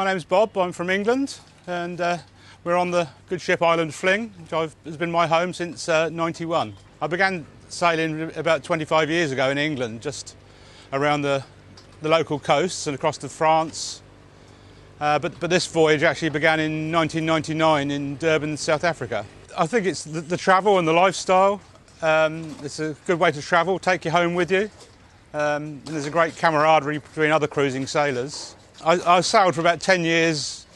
My name's Bob, I'm from England, and we're on the good ship Island Fling, which has been my home since '91. I began sailing about 25 years ago in England, just around the local coasts and across to France. But this voyage actually began in 1999 in Durban, South Africa. I think it's the travel and the lifestyle. It's a good way to travel, take you home with you. And there's a great camaraderie between other cruising sailors. I sailed for about 10 years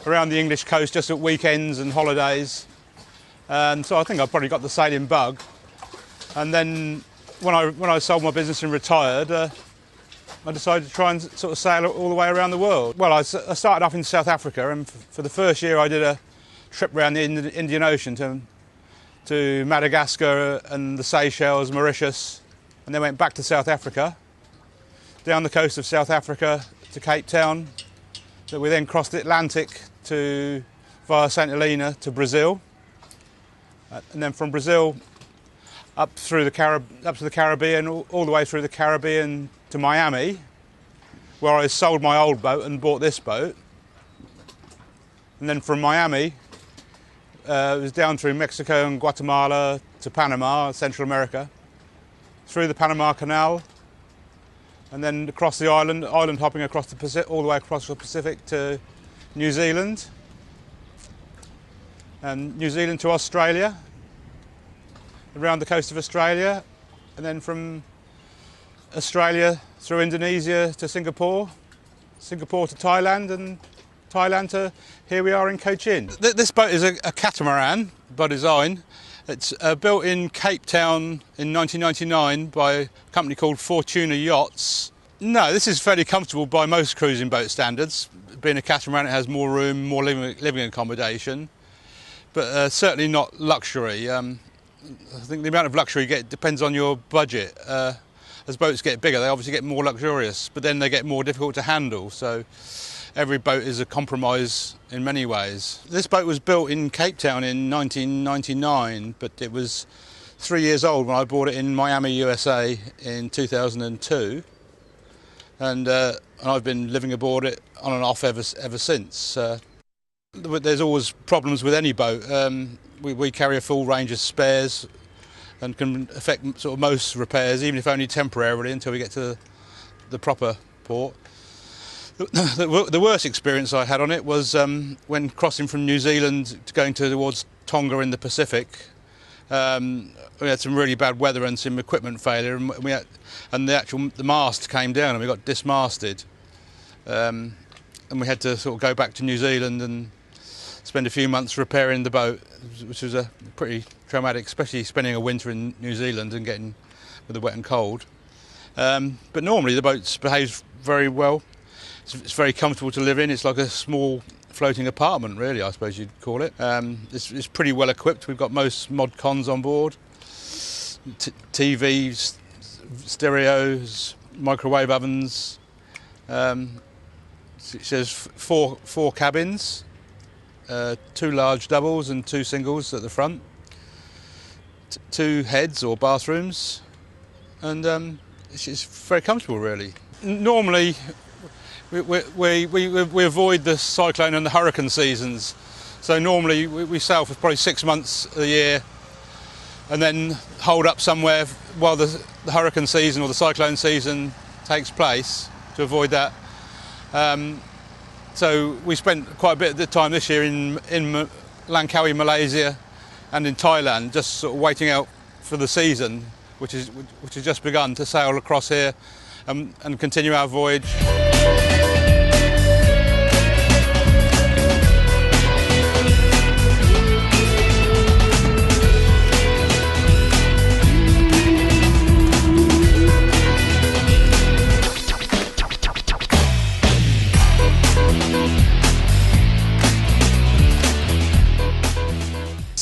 around the English coast just at weekends and holidays. And so I think I probably got the sailing bug. And then when I sold my business and retired, I decided to try and sort of sail all the way around the world. Well, I started off in South Africa, and for the first year I did a trip around the Indian Ocean to Madagascar and the Seychelles, Mauritius, and then went back to South Africa, down the coast of South Africa to Cape Town. That we then crossed the Atlantic via Sakalina to Brazil, and then from Brazil up to the Caribbean, all the way through the Caribbean to Miami, where I sold my old boat and bought this boat. And then from Miami, it was down through Mexico and Guatemala to Panama, Central America, through the Panama Canal, and then across the island hopping across the Pacific, all the way across the Pacific to New Zealand, and New Zealand to Australia, around the coast of Australia, and then from Australia through Indonesia to Singapore, Singapore to Thailand, and Thailand to here we are in Cochin. This boat is a catamaran by design. It's built in Cape Town in 1999 by a company called Fortuna Yachts. No, this is fairly comfortable by most cruising boat standards. Being a catamaran, it has more room, more living accommodation, but certainly not luxury. I think the amount of luxury you get depends on your budget. As boats get bigger, they obviously get more luxurious, but then they get more difficult to handle. So every boat is a compromise in many ways. This boat was built in Cape Town in 1999, but it was 3 years old when I bought it in Miami, USA in 2002. And I've been living aboard it on and off ever since. There's always problems with any boat. We carry a full range of spares and can affect sort of most repairs, even if only temporarily, until we get to the proper port. The worst experience I had on it was when crossing from New Zealand going towards Tonga in the Pacific. We had some really bad weather and some equipment failure, and the mast came down and we got dismasted. And we had to sort of go back to New Zealand and spend a few months repairing the boat, which was a pretty traumatic, especially spending a winter in New Zealand and getting with the wet and cold. But normally the boat behaves very well. It's very comfortable to live in. It's like a small floating apartment, really, I suppose you'd call it. It's pretty well equipped. We've got most mod cons on board. TVs, stereos, microwave ovens. It says four cabins. 2 large doubles and 2 singles at the front, 2 heads or bathrooms, and it's very comfortable, really. Normally, we avoid the cyclone and the hurricane seasons, so normally we sail for probably 6 months a year, and then hold up somewhere while the hurricane season or the cyclone season takes place to avoid that. So we spent quite a bit of the time this year in Langkawi, Malaysia, and in Thailand, just sort of waiting out for the season, which has just begun, to sail across here and continue our voyage.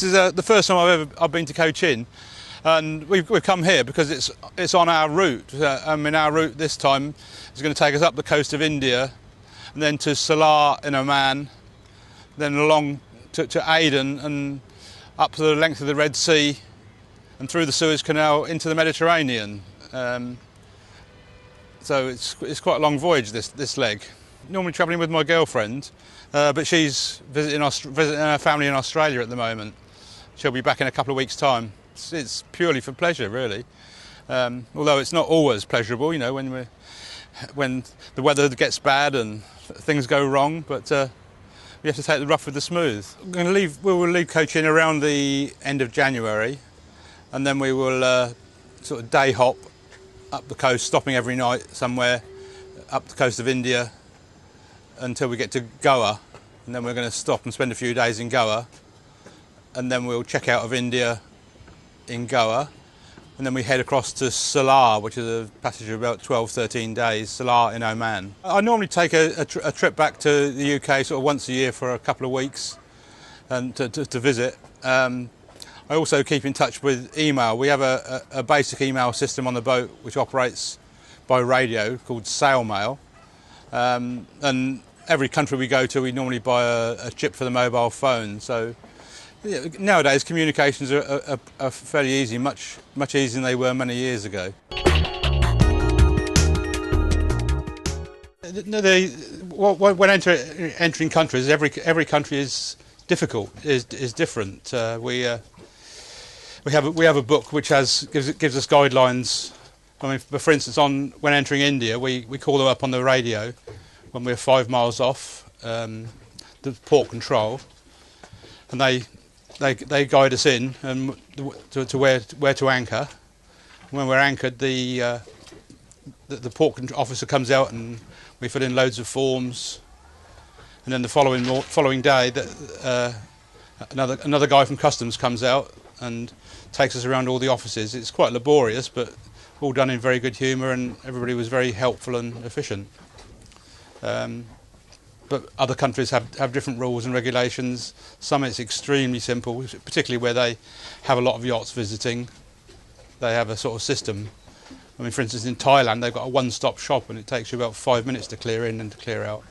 This is the first time I've been to Cochin, and we've come here because it's on our route. Our route this time is going to take us up the coast of India, and then to Salar in Oman, then along to Aden and up to the length of the Red Sea, and through the Suez Canal into the Mediterranean. So it's quite a long voyage, this leg. normally travelling with my girlfriend, but she's visiting her family in Australia at the moment. She'll be back in a couple of weeks' time. It's purely for pleasure, really. Although it's not always pleasurable, you know, when the weather gets bad and things go wrong. But we have to take the rough with the smooth. We will leave Cochin around the end of January, and then we will sort of day hop up the coast, stopping every night somewhere up the coast of India until we get to Goa, and then we're going to stop and spend a few days in Goa, and then we'll check out of India in Goa, and then we head across to Salar, which is a passage of about 12-13 days, Salar in Oman. I normally take a trip back to the UK sort of once a year for a couple of weeks and to visit. I also keep in touch with email. We have a basic email system on the boat which operates by radio called Sail Mail. And every country we go to, we normally buy a chip for the mobile phone. So yeah, nowadays communications are fairly easy, much easier than they were many years ago. When entering countries, every country is difficult, is different. We have a book which gives us guidelines. I mean, for instance, when entering India, we call them up on the radio when we're 5 miles off the port control, and they guide us in and to where to anchor. When we're anchored, the port officer comes out and we fill in loads of forms, and then the following day, another guy from customs comes out and takes us around all the offices. It's quite laborious, but all done in very good humour, and everybody was very helpful and efficient. But other countries have different rules and regulations. Some it's extremely simple, particularly where they have a lot of yachts visiting. They have a sort of system. I mean, for instance, in Thailand, they've got a one-stop shop, and it takes you about 5 minutes to clear in and to clear out,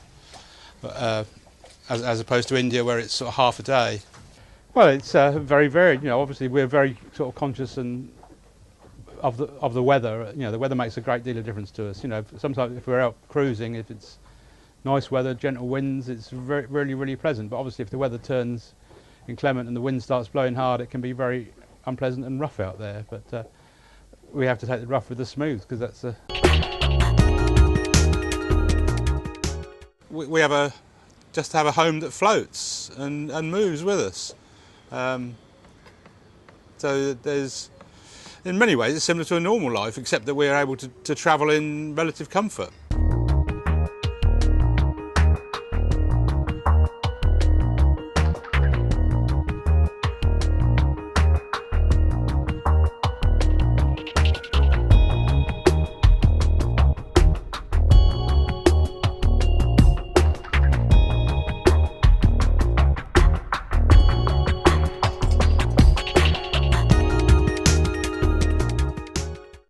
as opposed to India, where it's sort of half a day. Well, it's very varied. You know, obviously we're very sort of conscious of the weather. You know, the weather makes a great deal of difference to us. You know, sometimes if we're out cruising, if it's nice weather, gentle winds, it's really pleasant. But obviously, if the weather turns inclement and the wind starts blowing hard, it can be very unpleasant and rough out there. But we have to take the rough with the smooth, because that's we have just have a home that floats and moves with us. So in many ways it's similar to a normal life, except that we're able to travel in relative comfort.